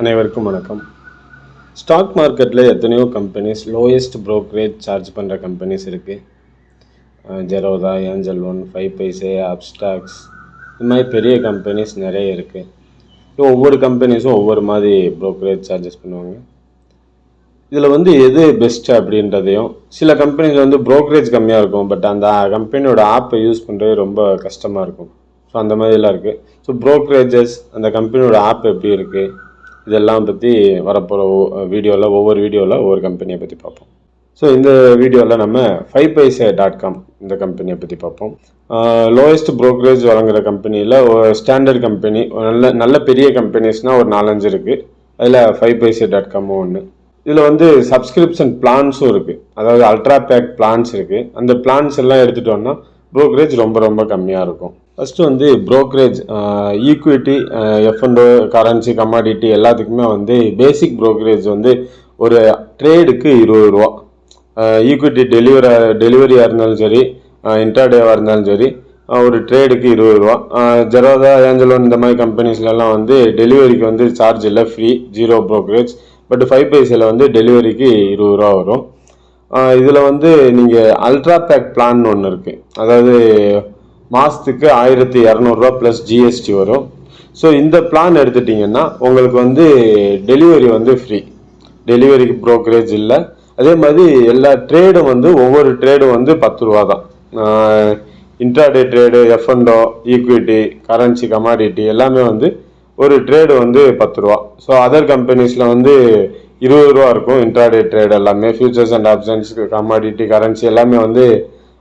அனைவருக்கும் வணக்கம். ஸ்டாக் மார்க்கெட்டில் எத்தனையோ கம்பெனிஸ் லோயஸ்ட் ப்ரோக்கரேஜ் சார்ஜ் பண்ணுற கம்பெனிஸ் இருக்குது. ஜெரோதா, ஏஞ்சல் ஒன், 5 பைசே, அப்ஸ்டாக்ஸ், இது மாதிரி பெரிய கம்பெனிஸ் நிறைய இருக்குது. ஒவ்வொரு கம்பெனிஸும் ஒவ்வொரு மாதிரி ப்ரோக்கரேஜ் சார்ஜஸ் பண்ணுவாங்க. இதில் எது பெஸ்ட்டு அப்படின்றதையும், சில கம்பெனிஸ் ப்ரோக்கரேஜ் கம்மியாக இருக்கும், பட் அந்த கம்பெனியோட ஆப்பை யூஸ் பண்ணுறது ரொம்ப கஷ்டமாக இருக்கும். ஸோ அந்த மாதிரிலாம் இருக்குது. ஸோ ப்ரோக்கரேஜஸ், அந்த கம்பெனியோட ஆப் எப்படி இருக்குது, இதெல்லாம் பற்றி வரப்போகிற ஒவ்வொரு வீடியோவில் ஒவ்வொரு கம்பெனியை பற்றி பார்ப்போம். ஸோ இந்த வீடியோவில் நம்ம 5paisa.com இந்த கம்பெனியை பற்றி பார்ப்போம். லோயஸ்ட் ப்ரோக்கரேஜ் வழங்குகிற கம்பெனியில் ஒரு ஸ்டாண்டர்ட் கம்பெனி, நல்ல பெரிய கம்பெனிஸ்னால் ஒரு 4-5 இருக்குது. அதில் 5paisa.com ஒன்று. இதில் சப்ஸ்கிரிப்ஷன் பிளான்ஸும் இருக்குது. அதாவது அல்ட்ரா பேக் பிளான்ஸ் இருக்குது. அந்த பிளான்ஸ் எல்லாம் எடுத்துகிட்டோன்னா ப்ரோக்கரேஜ் ரொம்ப ரொம்ப கம்மியாக இருக்கும். First brokerage, equity, F&O, currency, commodity எல்லாத்துக்குமே பேசிக் ப்ரோக்கரேஜ் ஒரு ட்ரேடுக்கு 20 ரூபா. ஈக்விட்டி டெலிவரியாக இருந்தாலும் சரி, இன்ட்ராடேவாக இருந்தாலும் சரி, ஒரு ட்ரேடுக்கு 20 ரூபா. ஜெரோதா, ஏஞ்சல் ஒன் இந்த மாதிரி கம்பெனிஸ்லாம் டெலிவரிக்கு சார்ஜ் இல்லை, ஃப்ரீ, 0 ப்ரோக்கரேஜ். பட் 5 பைசாவில் டெலிவரிக்கு 20 ரூபா வரும். இதில் நீங்கள் அல்ட்ரா பேக் பிளான் ஒன்று இருக்குது. அதாவது மாதத்துக்கு 1200 ப்ளஸ் ஜிஎஸ்டி வரும். ஸோ இந்த பிளான் எடுத்துட்டிங்கன்னா உங்களுக்கு டெலிவரி ஃப்ரீ, டெலிவரிக்கு ப்ரோக்கரேஜ் இல்லை. அதே மாதிரி எல்லா ட்ரேடும் ஒவ்வொரு ட்ரேடும் 10 ரூபா தான். Intraday trade, F&O, equity, currency, commodity எல்லாமே ஒரு ட்ரேடு 10 ரூபா. ஸோ அதர் கம்பெனிஸில் 20 ரூபா இருக்கும். இன்ட்ராடே ட்ரேட் எல்லாமே, futures and options, commodity, currency எல்லாமே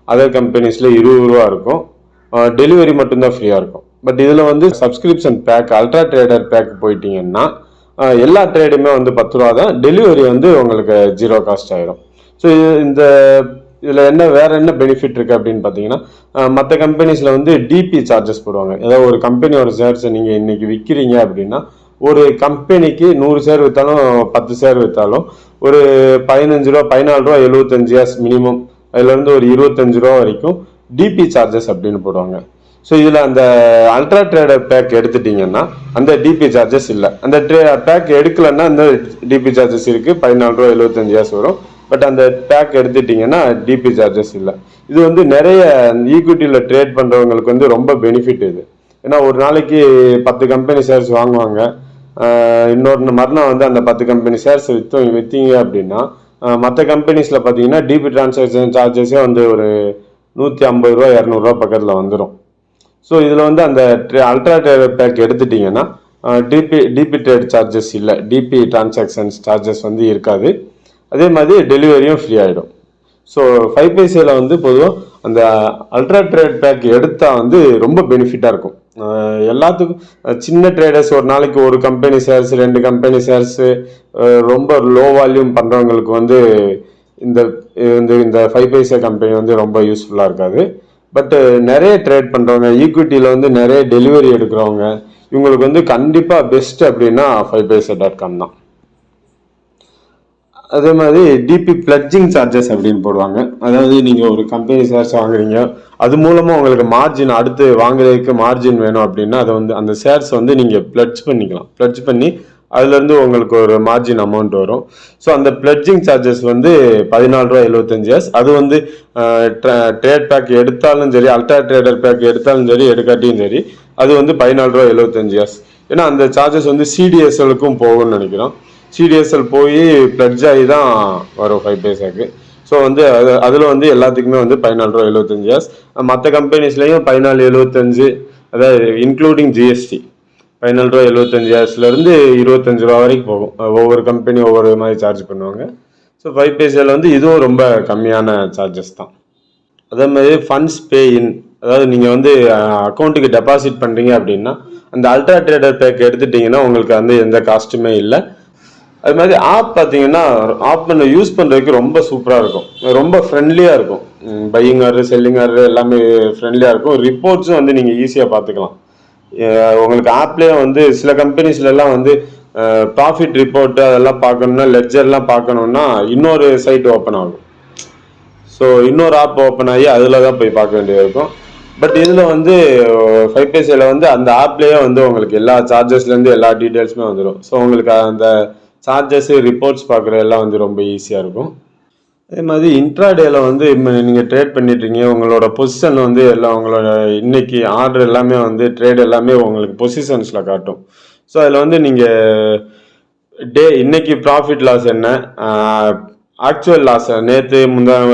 அதர் கம்பெனிஸில் 20 ரூபா இருக்கும். டெலிவரி மட்டும்தான் ஃப்ரீயாக இருக்கும். பட் இதில் subscription pack, ultra trader pack போயிட்டீங்கன்னா எல்லா ட்ரேடுமே 10 ரூபா தான். டெலிவரி உங்களுக்கு 0 காஸ்ட் ஆகிடும். ஸோ இதில் வேறு என்ன பெனிஃபிட் இருக்குது அப்படின்னு பார்த்தீங்கன்னா, மற்ற கம்பெனிஸில் டிபி சார்ஜஸ் போடுவாங்க. ஏதாவது ஒரு கம்பெனியோட ஷேர்ஸை நீங்கள் இன்றைக்கி விற்கிறீங்க அப்படின்னா, ஒரு கம்பெனிக்கு 100 ஷேர் விற்றாலும் 10 ஷேர் விற்றாலும் ஒரு 15 ரூபா, 14 ரூபா 75 மினிமம், அதுலேருந்து ஒரு 25 ரூபா வரைக்கும் டிபி சார்ஜஸ் அப்படின்னு போடுவாங்க. ஸோ இதில் அந்த அல்ட்ரா ட்ரேடர் பேக் எடுத்துட்டிங்கன்னா அந்த டிபி சார்ஜஸ் இல்லை. அந்த பேக் எடுக்கலைன்னா அந்த டிபி சார்ஜஸ் இருக்குது, 14 ரூபா 75 வரும். பட் அந்த பேக் எடுத்துட்டிங்கன்னா டிபி சார்ஜஸ் இல்லை. இது நிறைய ஈக்விட்டியில் ட்ரேட் பண்ணுறவங்களுக்கு ரொம்ப பெனிஃபிட் இது. ஏன்னா ஒரு நாளைக்கு 10 கம்பெனி ஷேர்ஸ் வாங்குவாங்க. இன்னொரு மறுநாள் அந்த 10 கம்பெனி ஷேர்ஸ் விற்றீங்க அப்படின்னா, மற்ற கம்பெனிஸில் பார்த்தீங்கன்னா டிபி டிரான்சாக்ஷன் சார்ஜஸே ஒரு 150 ரூபா 200 ரூபா பக்கத்தில் வந்துடும். ஸோ இதில் அந்த அல்ட்ரா ட்ரேடர் பேக் எடுத்துட்டிங்கன்னா டிபி ட்ரேட் சார்ஜஸ் இல்லை, டிபி டிரான்சாக்ஷன்ஸ் சார்ஜஸ் இருக்காது. அதே மாதிரி டெலிவரியும் ஃப்ரீ ஆகிடும். ஸோ 5 பைசாவில் பொதுவாக அந்த அல்ட்ரா ட்ரேட் பேக் எடுத்தால் ரொம்ப பெனிஃபிட்டாக இருக்கும். எல்லாத்துக்கும் சின்ன ட்ரேடர்ஸ், ஒரு நாளைக்கு ஒரு கம்பெனி ஷேர்ஸ், 2 கம்பெனி ஷேர்ஸு, ரொம்ப லோ வால்யூம் பண்ணுறவங்களுக்கு இந்த இந்த 5 பைசா கம்பெனி ரொம்ப யூஸ்ஃபுல்லாக இருக்காது. பட்டு நிறைய ட்ரேட் பண்ணுறவங்க, ஈக்விட்டியில் நிறைய டெலிவரி எடுக்கிறவங்க, இவங்களுக்கு கண்டிப்பாக பெஸ்ட் அப்படின்னா 5paisa.com தான். அதே மாதிரி டிபி பிளட்ஜிங் சார்ஜஸ் அப்படின்னு போடுவாங்க. அதாவது நீங்கள் ஒரு கம்பெனி ஷேர்ஸ் வாங்குறீங்க, அது மூலமாக உங்களுக்கு மார்ஜின், அடுத்து வாங்குறதுக்கு மார்ஜின் வேணும் அப்படின்னா அதை அந்த ஷேர்ஸ் நீங்கள் பிளட்ஜ் பண்ணிக்கலாம். பிளட்ஜ் பண்ணி அதுலேருந்து உங்களுக்கு ஒரு மார்ஜின் அமௌண்ட் வரும். ஸோ அந்த பிளட்ஜிங் சார்ஜஸ் 14 ரூபா 75. அது ட்ரேட் பேக் எடுத்தாலும் சரி, அல்ட்ரா ட்ரேடர் பேக் எடுத்தாலும் சரி, எடுக்காட்டியும் சரி, அது 14 ரூபா 75. ஏன்னா அந்த சார்ஜஸ் சிடிஎஸ்எலுக்கும் போகும்னு நினைக்கிறோம். சிடிஎஸ்எல் போய் பிளட்ஜ் ஆகி தான் வரும் 5 பைசாக்கு. ஸோ அதில் எல்லாத்துக்குமே 14 ரூபா 75. மற்ற கம்பெனிஸ்லேயும் 14.75, அதாவது இன்க்ளூடிங் ஜிஎஸ்டி, 14 ரூபா 75 25 ரூபா வரைக்கும் போகும். ஒவ்வொரு கம்பெனி ஒவ்வொரு மாதிரி சார்ஜ் பண்ணுவாங்க. ஸோ 5 பைசாவில் இதுவும் ரொம்ப கம்மியான சார்ஜஸ் தான். அதே மாதிரி ஃபண்ட்ஸ் பே இன், அதாவது நீங்கள் அக்கௌண்ட்டுக்கு டெபாசிட் பண்ணுறீங்க அப்படின்னா அந்த அல்ட்ரா ட்ரேடர் பேக் எடுத்துட்டிங்கன்னா உங்களுக்கு எந்த காஸ்ட்டுமே இல்லை. அது மாதிரி ஆப் பார்த்தீங்கன்னா, ஆப் யூஸ் பண்ணுறதுக்கு ரொம்ப சூப்பராக இருக்கும், ரொம்ப ஃப்ரெண்ட்லியாக இருக்கும். பையிங் ஆர்டர், செல்லிங் ஆர்டர் எல்லாமே ஃப்ரெண்ட்லியாக இருக்கும். ரிப்போர்ட்ஸும் நீங்கள் ஈஸியாக பார்த்துக்கலாம். உங்களுக்கு ஆப்லேயே சில கம்பெனிஸ்லாம் ப்ராஃபிட் ரிப்போர்ட்டு அதெல்லாம் பார்க்கணுன்னா, லெட்ஜர்லாம் பார்க்கணுன்னா இன்னொரு சைட் ஓப்பன் ஆகும். ஸோ இன்னொரு ஆப் ஓப்பன் ஆகி அதில் தான் போய் பார்க்க வேண்டியது இருக்கும். பட் இதில் வந்து ஃபைவ் வந்து அந்த ஆப்லேயே வந்து உங்களுக்கு எல்லா சார்ஜஸ்லேருந்து எல்லா டீட்டெயில்ஸுமே வந்துடும். ஸோ உங்களுக்கு அந்த சார்ஜஸ்ஸு ரிப்போர்ட்ஸ் பார்க்குற எல்லாம் வந்து ரொம்ப ஈஸியாக இருக்கும். அதே மாதிரி இன்ட்ராடேல வந்து நீங்கள் ட்ரேட் பண்ணிட்டுருக்கீங்க, உங்களோட பொசிஷன் வந்து எல்லாம் உங்களோட இன்னைக்கு ஆர்டர் எல்லாமே வந்து ட்ரேட் எல்லாமே உங்களுக்கு பொசிஷன்ஸில் காட்டும். ஸோ அதில் வந்து நீங்கள் இன்னைக்கு ப்ராஃபிட் லாஸ் என்ன, ஆக்சுவல் லாஸ் நேற்று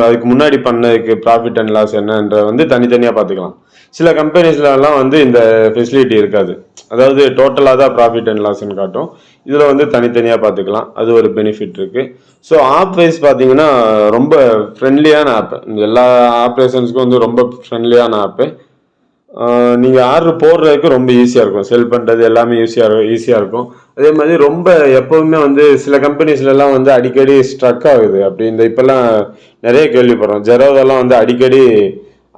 அதுக்கு முன்னாடி பண்ணதுக்கு ப்ராஃபிட் அண்ட் லாஸ் என்னன்ற வந்து தனித்தனியாக பார்த்துக்கலாம். சில கம்பெனிஸ்லாம் வந்து இந்த ஃபெசிலிட்டி இருக்காது. அதாவது டோட்டலாக தான் ப்ராஃபிட் அண்ட் லாஸ்ன்னு காட்டும். இதில் வந்து தனித்தனியாக பார்த்துக்கலாம். அது ஒரு பெனிஃபிட் இருக்குது. ஸோ ஆப் வைஸ் பார்த்தீங்கன்னா ரொம்ப ஃப்ரெண்ட்லியான ஆப்பு. எல்லா ஆப்ரேஷன்ஸ்க்கும் வந்து ரொம்ப ஃப்ரெண்ட்லியான ஆப்பு. நீங்கள் ஆர்டர் போடுறதுக்கு ரொம்ப ஈஸியாக இருக்கும். செல் பண்ணுறது எல்லாமே ஈஸியாக இருக்கும். அதே மாதிரி ரொம்ப எப்போவுமே வந்து சில கம்பெனிஸ்லாம் வந்து அடிக்கடி ஸ்ட்ரக் ஆகுது. அப்படி இந்த இப்போல்லாம் நிறைய கேள்விப்படுறோம். ஜெரோதெல்லாம் வந்து அடிக்கடி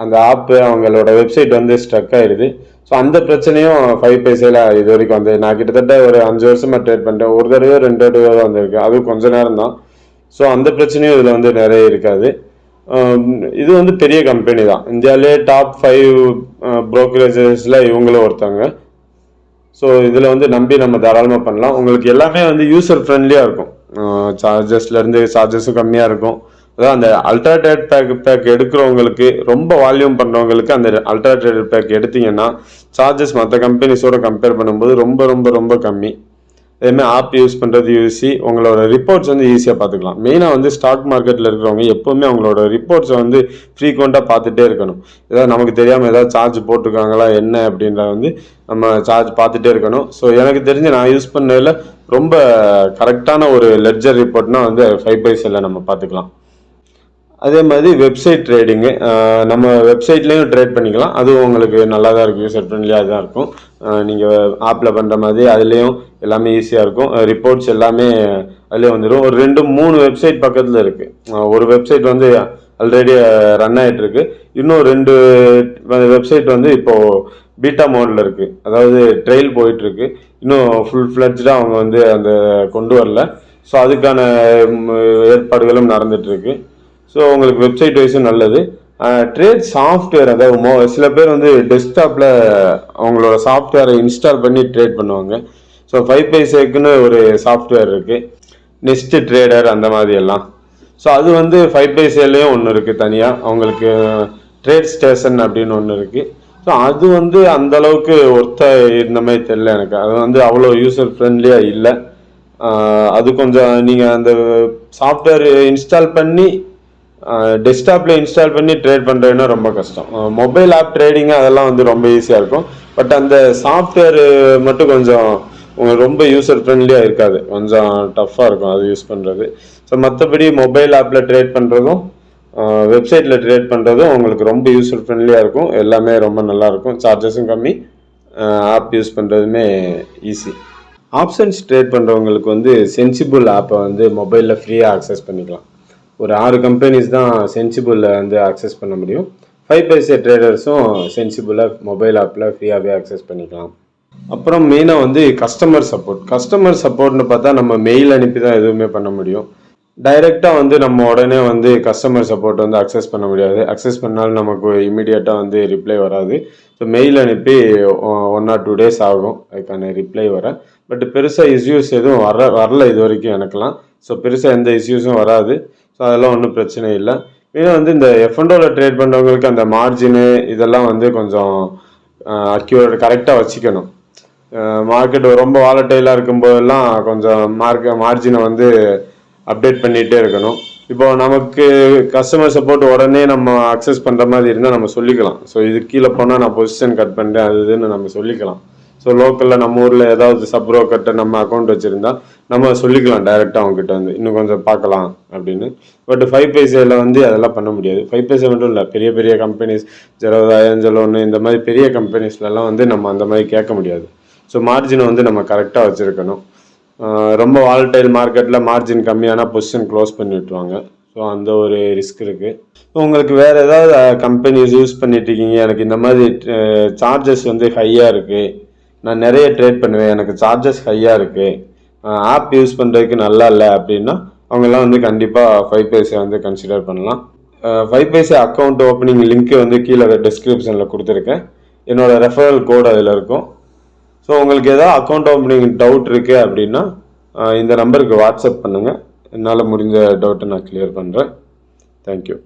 அந்த ஆப்பு அவங்களோட வெப்சைட் வந்து ஸ்ட்ரக் ஆயிடுது. ஸோ அந்த பிரச்சனையும் ஃபைவ் பைசையில் இது வரைக்கும் வந்து நான் கிட்டத்தட்ட ஒரு 5 வருஷமாக ட்ரேட் பண்ணிட்டேன். ஒரு தடவை 2 தடவை தான் வந்திருக்கு. அதுவும் கொஞ்ச நேரம் தான். ஸோ அந்த பிரச்சனையும் இதில் வந்து நிறைய இருக்காது. இது வந்து பெரிய கம்பெனி தான். இந்தியாவிலே டாப் 5 ப்ரோக்கரேஜஸில் இவங்களும் ஒருத்தவங்க. ஸோ இதில் வந்து நம்பி நம்ம தாராளமாக பண்ணலாம். உங்களுக்கு எல்லாமே வந்து யூசர் ஃப்ரெண்ட்லியாக இருக்கும். சார்ஜஸும் கம்மியாக இருக்கும். அதாவது அந்த அல்ட்ரா ட்ரேட் பேக் எடுக்கிறவங்களுக்கு, ரொம்ப வால்யூம் பண்ணுறவங்களுக்கு அந்த அல்ட்ரா ட்ரேட் பேக் எடுத்தீங்கன்னா சார்ஜஸ் மற்ற கம்பெனிஸோட கம்பேர் பண்ணும்போது ரொம்ப ரொம்ப ரொம்ப கம்மி. அதேமாதிரி ஆப் யூஸ் பண்ணுறது ஈஸி. உங்களோட ரிப்போர்ட்ஸ் வந்து ஈஸியாக பார்த்துக்கலாம். மெயினாக வந்து ஸ்டாக் மார்க்கெட்டில் இருக்கிறவங்க எப்போவுமே அவங்களோட ரிப்போர்ட்ஸை வந்து ஃப்ரீக்வெண்ட்டாக பார்த்துட்டே இருக்கணும். ஏதாவது நமக்கு தெரியாமல் ஏதாவது சார்ஜ் போட்டிருக்காங்களா என்ன அப்படின்றத வந்து நம்ம சார்ஜ் பார்த்துட்டே இருக்கணும். ஸோ எனக்கு தெரிஞ்சு நான் யூஸ் பண்ணதில் ரொம்ப கரெக்டான ஒரு லெட்ஜர் ரிப்போர்ட்னா வந்து ஃபைவ் பைஸில் நம்ம பார்த்துக்கலாம். அதே மாதிரி வெப்சைட் ட்ரேடிங்கு நம்ம வெப்சைட்லேயும் ட்ரேட் பண்ணிக்கலாம். அதுவும் உங்களுக்கு நல்லா தான் இருக்கும், யூசர் ஃப்ரெண்ட்லியாக தான் இருக்கும். நீங்கள் ஆப்பில் பண்ணுற மாதிரி அதுலேயும் எல்லாமே ஈஸியாக இருக்கும். ரிப்போர்ட்ஸ் எல்லாமே அதிலே வந்துடும். ஒரு 2-3 வெப்சைட் பக்கத்தில் இருக்குது. ஒரு வெப்சைட் வந்து ஆல்ரெடி ரன் ஆகிட்டுருக்கு. இன்னும் 2 வெப்சைட் வந்து இப்போது பீட்டா மோடில் இருக்குது. அதாவது ட்ரெயில் போயிட்டுருக்கு. இன்னும் ஃபுல் ஃப்ளட்ஜாக அவங்க வந்து அந்த கொண்டு வரல. ஸோ அதுக்கான ஏற்பாடுகளும் நடந்துகிட்ருக்கு. ஸோ உங்களுக்கு வெப்சைட் வைஸும் நல்லது. ட்ரேட் சாஃப்ட்வேர், அதாவது சில பேர் வந்து டெஸ்க்டாப்பில் அவங்களோட சாஃப்ட்வேரை இன்ஸ்டால் பண்ணி ட்ரேட் பண்ணுவாங்க. ஸோ ஃபைவ் பைசேக்குன்னு ஒரு சாஃப்ட்வேர் இருக்குது, நெஸ்ட் ட்ரேடர் அந்த மாதிரி எல்லாம். ஸோ அது வந்து ஃபைவ் பைசேலையும் ஒன்று இருக்குது தனியாக. அவங்களுக்கு ட்ரேட் ஸ்டேஷன் அப்படின்னு ஒன்று இருக்குது. ஸோ அது வந்து அந்தளவுக்கு இருந்த மாதிரி தெரியல எனக்கு. அது வந்து அவ்வளோ யூசர் ஃப்ரெண்ட்லியாக இல்லை. அது கொஞ்சம் நீங்கள் அந்த சாஃப்ட்வேர் இன்ஸ்டால் பண்ணி டெஸ்க்டாப்பில் இன்ஸ்டால் பண்ணி ட்ரேட் பண்ணுறதுன்னா ரொம்ப கஷ்டம். மொபைல் ஆப் ட்ரேடிங்கு அதெல்லாம் வந்து ரொம்ப ஈஸியாக இருக்கும். பட் அந்த சாஃப்ட்வேர் மட்டும் கொஞ்சம் உங்களுக்கு ரொம்ப யூசர் ஃப்ரெண்ட்லியாக இருக்காது, கொஞ்சம் டஃப்பாக இருக்கும் அது யூஸ் பண்ணுறது. ஸோ மற்றபடி மொபைல் ஆப்பில் ட்ரேட் பண்ணுறதும் வெப்சைட்டில் ட்ரேட் பண்ணுறதும் உங்களுக்கு ரொம்ப யூசர் ஃப்ரெண்ட்லியாக இருக்கும். எல்லாமே ரொம்ப நல்லாயிருக்கும். சார்ஜஸும் கம்மி, ஆப் யூஸ் பண்ணுறதுமே ஈஸி. ஆப்ஷன்ஸ் ட்ரேட் பண்ணுறவங்களுக்கு வந்து சென்சிபிள் ஆப்பை வந்து மொபைலில் ஃப்ரீயாக ஆக்சஸ் பண்ணிக்கலாம். ஒரு 6 கம்பெனிஸ் தான் சென்சிபிளில் வந்து ஆக்சஸ் பண்ண முடியும். ஃபைவ் பைசே ட்ரேடர்ஸும் சென்சிபிளாக மொபைல் ஆப்பில் ஃப்ரீயாகவே ஆக்சஸ் பண்ணிக்கலாம். அப்புறம் மெயினாக வந்து கஸ்டமர் சப்போர்ட்னு பார்த்தா நம்ம மெயில் அனுப்பி தான் எதுவுமே பண்ண முடியும். டைரெக்டாக வந்து நம்ம உடனே வந்து கஸ்டமர் சப்போர்ட் வந்து அக்சஸ் பண்ண முடியாது. அக்சஸ் பண்ணாலும் நமக்கு இமீடியட்டாக வந்து ரிப்ளை வராது. ஸோ மெயில் அனுப்பி 1 or 2 days ஆகும் அதுக்கான ரிப்ளை வர. பட் பெருசாக இஷ்யூஸ் எதுவும் வரல இது வரைக்கும் எனக்குலாம். ஸோ பெருசாக எந்த இஷ்யூஸும் வராது. ஸோ அதெல்லாம் ஒன்றும் பிரச்சனை இல்லை. மெயினாக வந்து இந்த F&Oவில் ட்ரேட் பண்ணுறவங்களுக்கு அந்த மார்ஜினு இதெல்லாம் வந்து கொஞ்சம் கரெக்டாக வச்சுக்கணும். மார்க்கெட் ரொம்ப வாலட்டைலாக இருக்கும்போதெல்லாம் கொஞ்சம் மார்ஜினை வந்து அப்டேட் பண்ணிகிட்டே இருக்கணும். இப்போ நமக்கு கஸ்டமர் சப்போர்ட் உடனே நம்ம அக்சஸ் பண்ணுற மாதிரி இருந்தால் நம்ம சொல்லிக்கலாம். ஸோ இது கீழே போனால் நான் பொசிஷன் கட் பண்ணுறேன் அது இதுன்னு நம்ம சொல்லிக்கலாம். ஸோ லோக்கலில் நம்ம ஊரில் ஏதாவது சப் ப்ரோக்கர்கிட்ட நம்ம அக்கௌண்ட் வச்சுருந்தா நம்ம சொல்லிக்கலாம் டைரெக்டாக அவங்ககிட்ட வந்து இன்னும் கொஞ்சம் பார்க்கலாம் அப்படின்னு. பட் ஃபைவ் பைசேயில் வந்து அதெல்லாம் பண்ண முடியாது. ஃபைவ் பைசே மட்டும் இல்லை, பெரிய பெரிய கம்பெனிஸ் ஜெரோதா, ஏஞ்சல் ஒன்று இந்த மாதிரி பெரிய கம்பெனிஸ்லலாம் வந்து நம்ம அந்த மாதிரி கேட்க முடியாது. ஸோ மார்ஜினை வந்து நம்ம கரெக்டாக வச்சுருக்கணும். ரொம்ப வாலட்டைல் மார்க்கெட்டில் மார்ஜின் கம்மியான பொசிஷன் க்ளோஸ் பண்ணி விட்டுருவாங்க. ஸோ அந்த ஒரு ரிஸ்க் இருக்குது. உங்களுக்கு வேறு ஏதாவது கம்பெனிஸ் யூஸ் பண்ணிட்டுருக்கீங்க, எனக்கு இந்த மாதிரி சார்ஜஸ் வந்து ஹையாக இருக்குது, நான் நிறைய ட்ரேட் பண்ணுவேன், எனக்கு சார்ஜஸ் ஹையாக இருக்குது, ஆப் யூஸ் பண்ணுறதுக்கு நல்லா இல்லை அப்படின்னா அவங்கெல்லாம் வந்து கண்டிப்பாக ஃபைவ் பைசே வந்து கன்சிடர் பண்ணலாம். ஃபைவ் பைசா அக்கௌண்ட் ஓப்பனிங் லிங்க்கு வந்து கீழே டிஸ்கிரிப்ஷனில் கொடுத்துருக்கேன். என்னோடய ரெஃபரல் கோடு அதில் இருக்கும். ஸோ உங்களுக்கு ஏதாவது அக்கௌண்ட் ஓப்பனிங் டவுட் இருக்குது அப்படின்னா இந்த நம்பருக்கு வாட்ஸ்அப் பண்ணுங்கள். என்னால் முடிஞ்ச டவுட்டை நான் கிளியர் பண்ணுறேன். தேங்க்யூ.